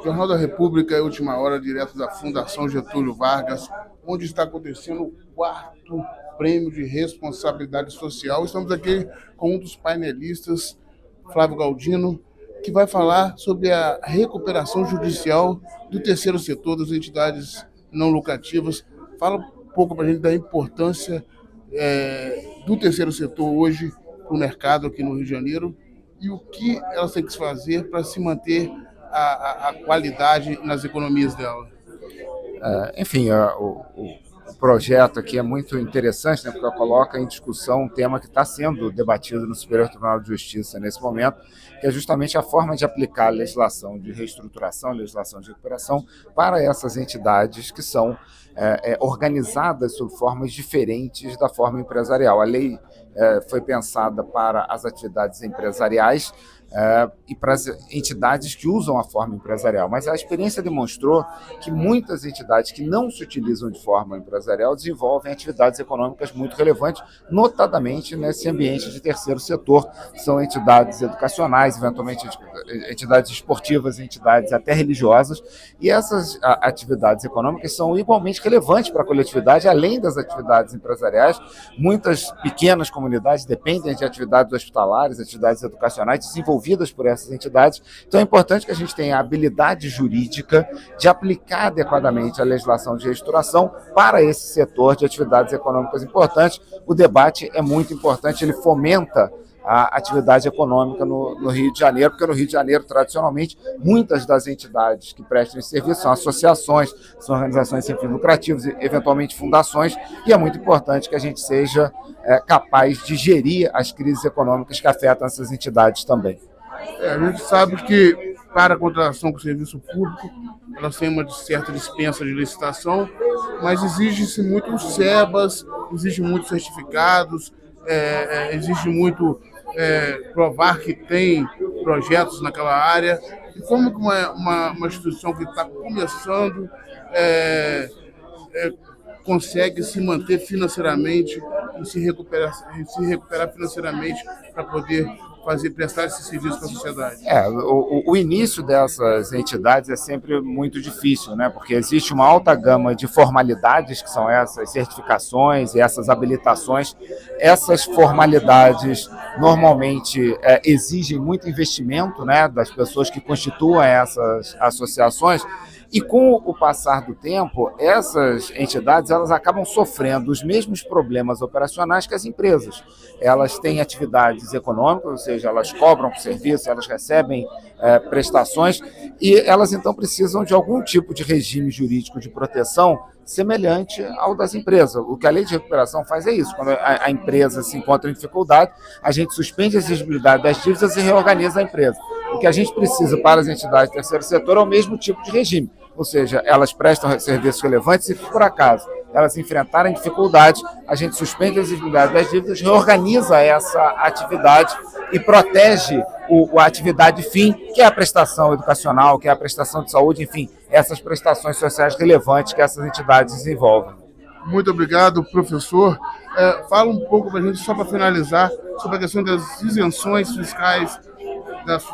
Jornal da República é a última hora, direto da Fundação Getúlio Vargas, onde está acontecendo o quarto prêmio de responsabilidade social. Estamos aqui com um dos painelistas, Flávio Galdino, que vai falar sobre a recuperação judicial do terceiro setor, das entidades não lucrativas. Fala um pouco para a gente da importância do terceiro setor hoje para o mercado aqui no Rio de Janeiro e o que elas têm que fazer para se manter a qualidade nas economias dela. Enfim, o projeto aqui é muito interessante, né, porque coloca em discussão um tema que está sendo debatido no Superior Tribunal de Justiça nesse momento, que é justamente a forma de aplicar a legislação de reestruturação, legislação de recuperação para essas entidades que são organizadas sob formas diferentes da forma empresarial. A lei foi pensada para as atividades empresariais e para as entidades que usam a forma empresarial. Mas a experiência demonstrou que muitas entidades que não se utilizam de forma empresarial desenvolvem atividades econômicas muito relevantes, notadamente nesse ambiente de terceiro setor. São entidades educacionais, eventualmente entidades esportivas, entidades até religiosas, e essas atividades econômicas são igualmente relevantes para a coletividade, além das atividades empresariais. Muitas pequenas comunidades dependem de atividades hospitalares, atividades educacionais desenvolvidas por essas entidades. Então é importante que a gente tenha a habilidade jurídica de aplicar adequadamente a legislação de reestruturação para esse setor de atividades econômicas importantes. O debate é muito importante, ele fomenta a atividade econômica no Rio de Janeiro, porque no Rio de Janeiro, tradicionalmente, muitas das entidades que prestam esse serviço são associações, são organizações sem fins lucrativos, eventualmente fundações, e é muito importante que a gente seja capaz de gerir as crises econômicas que afetam essas entidades também. A gente sabe que para a contratação com o serviço público, elas têm uma certa dispensa de licitação, mas exige-se muitos SEBAs, exige muitos certificados, exige muito provar que tem projetos naquela área. E como que uma instituição que está começando consegue se manter financeiramente e se recuperar financeiramente para poder prestar esse serviço para a sociedade? O início dessas entidades é sempre muito difícil, né? Porque existe uma alta gama de formalidades, que são essas certificações e essas habilitações. Essas formalidades normalmente exigem muito investimento, né, das pessoas que constituem essas associações. E com o passar do tempo, essas entidades elas acabam sofrendo os mesmos problemas operacionais que as empresas. Elas têm atividades econômicas, ou seja, elas cobram por serviço, elas recebem prestações, e elas então precisam de algum tipo de regime jurídico de proteção semelhante ao das empresas. O que a lei de recuperação faz é isso. Quando a empresa se encontra em dificuldade, a gente suspende a exigibilidade das dívidas e reorganiza a empresa. O que a gente precisa para as entidades do terceiro setor é o mesmo tipo de regime. Ou seja, elas prestam serviços relevantes e, por acaso, elas enfrentarem dificuldades, a gente suspende a exigibilidade das dívidas, reorganiza essa atividade e protege a atividade fim, que é a prestação educacional, que é a prestação de saúde, enfim, essas prestações sociais relevantes que essas entidades desenvolvem. Muito obrigado, professor. Fala um pouco para a gente, só para finalizar, sobre a questão das isenções fiscais das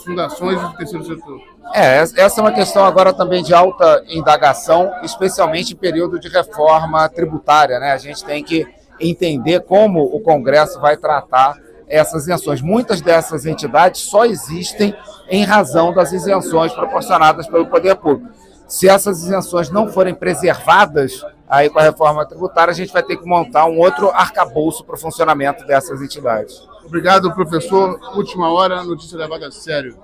fundações do terceiro setor. Essa é uma questão agora também de alta indagação, especialmente em período de reforma tributária, né? A gente tem que entender como o Congresso vai tratar essas isenções. Muitas dessas entidades só existem em razão das isenções proporcionadas pelo poder público. Se essas isenções não forem preservadas aí com a reforma tributária, a gente vai ter que montar um outro arcabouço para o funcionamento dessas entidades. Obrigado, professor. Última hora, notícia levada a sério.